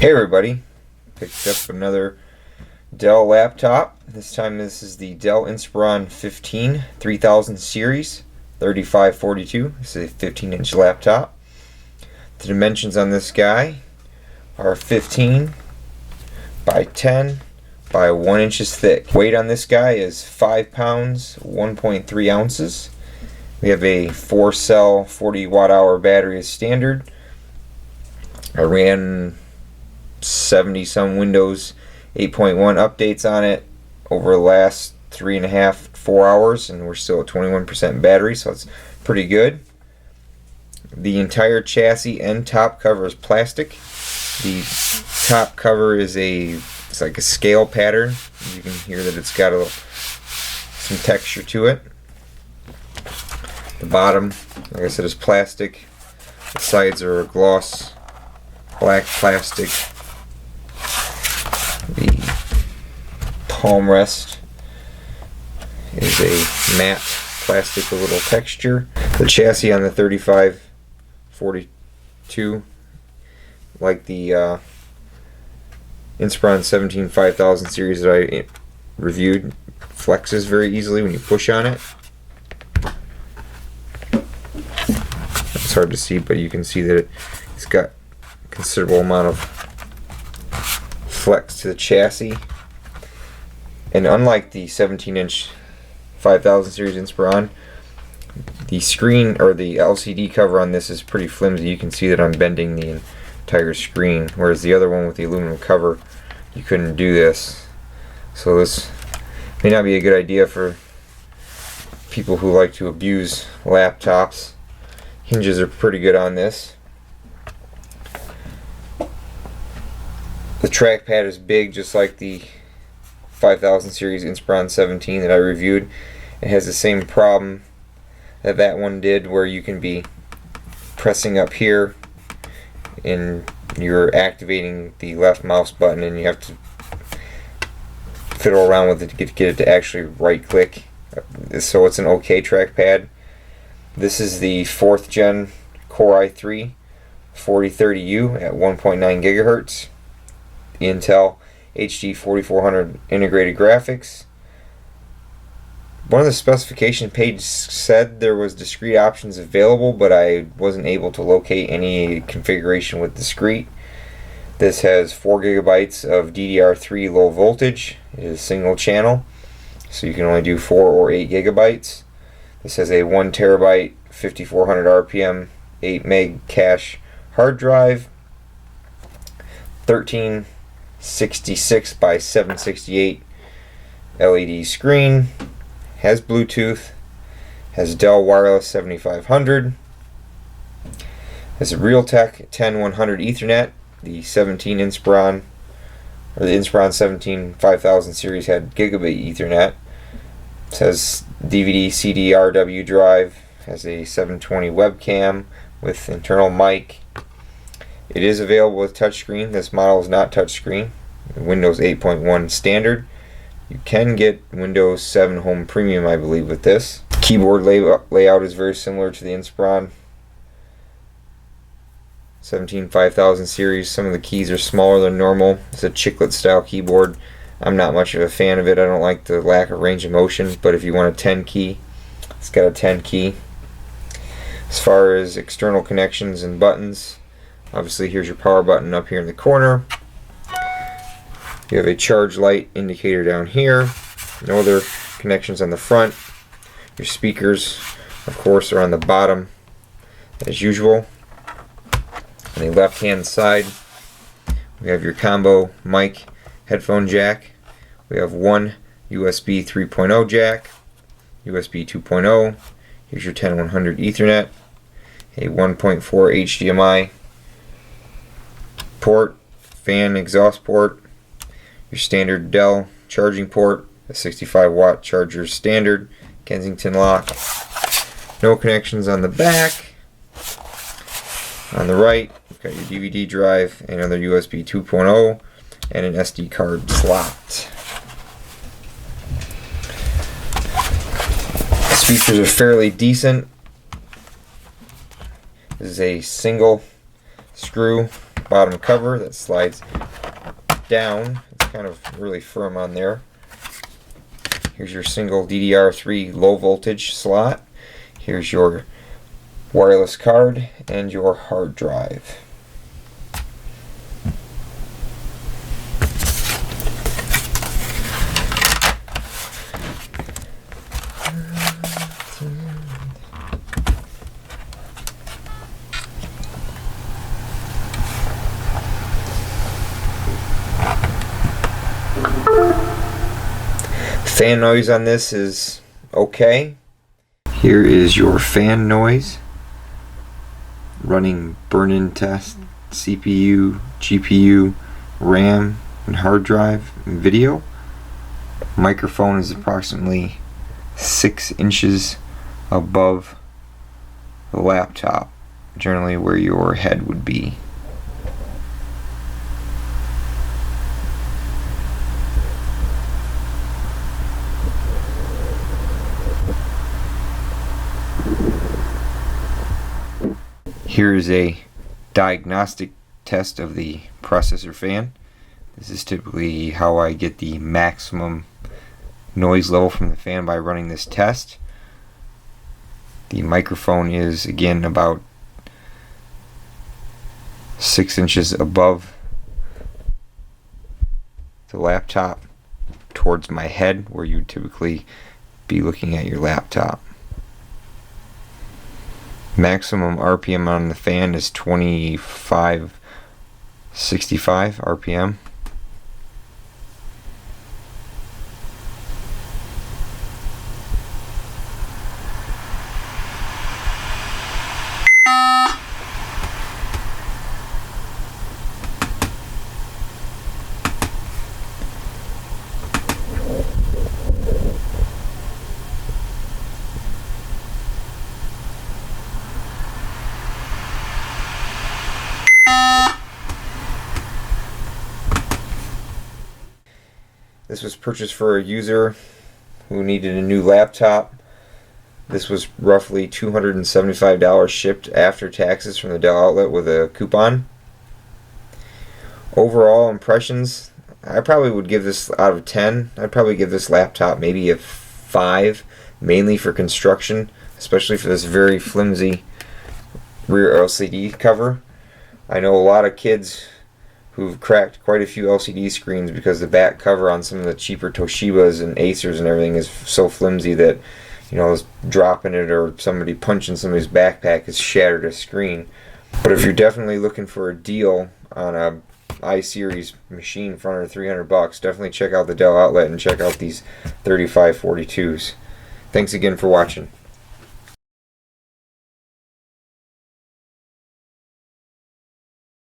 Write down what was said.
Hey everybody, picked up another Dell laptop. This time this is the Dell Inspiron 15 3000 series 3542. This is a 15-inch laptop. The dimensions on this guy are 15 by 10 by 1 inches thick. Weight on this guy is 5 pounds 1.3 ounces. We have a 4-cell 40 watt-hour battery as standard. I ran 70 some Windows 8.1 updates on it over the last 3.5-4 hours, and we're still at 21% battery, so it's pretty good. The entire chassis and top cover is plastic. The top cover is it's like a scale pattern. You can hear that it's got some texture to it. The bottom, like I said, is plastic. The sides are gloss black plastic. The palm rest is a matte plastic with a little texture. The chassis on the 3542, like the Inspiron 17 5000 series that I reviewed, flexes very easily when you push on it. It's hard to see, but you can see that it's got a considerable amount of flex to the chassis. And unlike the 17-inch 5000 series Inspiron, the screen or the LCD cover on this is pretty flimsy. You can see that I'm bending the entire screen, whereas the other one with the aluminum cover, you couldn't do this. So this may not be a good idea for people who like to abuse laptops. Hinges are pretty good on this. The trackpad is big, just like the 5000 series Inspiron 17 that I reviewed. It has the same problem that one did, where you can be pressing up here and you're activating the left mouse button, and you have to fiddle around with it to get it to actually right click. So it's an okay trackpad. This is the 4th gen Core i3 4030U at 1.9 gigahertz. The Intel HD 4400 integrated graphics. One of the specification pages said there was discrete options available, but I wasn't able to locate any configuration with discrete. This has 4 gigabytes of DDR3 low voltage. It is single channel, so you can only do 4 or 8 gigabytes. This has a 1 terabyte 5400 RPM 8 meg cache hard drive, 1366 by 768 LED screen, has Bluetooth, has Dell Wireless 7500, has a Realtek 10100 Ethernet. The 17 Inspiron, or the Inspiron 17 5000 series, had gigabit Ethernet. It has DVD CD RW drive, has a 720 webcam with internal mic. It is available with touchscreen. This model is not touchscreen. Windows 8.1 standard. You can get Windows 7 Home Premium, I believe, with this. Keyboard layout is very similar to the Inspiron 17 5000 series. Some of the keys are smaller than normal. It's a chiclet style keyboard. I'm not much of a fan of it. I don't like the lack of range of motion, but if you want a 10 key, it's got a 10 key. As far as external connections and buttons, obviously here's your power button up here in the corner. You have a charge light indicator down here. No other connections on the front. Your speakers, of course, are on the bottom as usual. On the left hand side, we have your combo mic headphone jack. We have one USB 3.0 jack, USB 2.0. Here's your 10100 Ethernet, a 1.4 HDMI port, fan exhaust port, your standard Dell charging port, a 65 watt charger standard, Kensington lock. No connections on the back. On the right, you've got your DVD drive, another USB 2.0, and an SD card slot. The speakers are fairly decent. This is a single screw bottom cover that slides down. It's kind of really firm on there. Here's your single DDR3 low voltage slot. Here's your wireless card and your hard drive. Fan noise on this is okay. Here is your fan noise running BurnInTest, CPU, GPU, RAM, and hard drive and video. Microphone is approximately 6 inches above the laptop, generally where your head would be. Here is a diagnostic test of the processor fan. This is typically how I get the maximum noise level from the fan, by running this test. The microphone is again about 6 inches above the laptop towards my head, where you would typically be looking at your laptop. Maximum RPM on the fan is 2565 RPM. This was purchased for a user who needed a new laptop. This was roughly $275 shipped after taxes from the Dell outlet with a coupon. Overall impressions, I probably would give this out of 10. I'd probably give this laptop maybe a 5, mainly for construction, especially for this very flimsy rear LCD cover. I know a lot of kids who've cracked quite a few LCD screens because the back cover on some of the cheaper Toshibas and Acers and everything is so flimsy that, you know, dropping it or somebody punching somebody's backpack has shattered a screen. But if you're definitely looking for a deal on a i-series machine for under $300, definitely check out the Dell outlet and check out these 3542s. Thanks again for watching.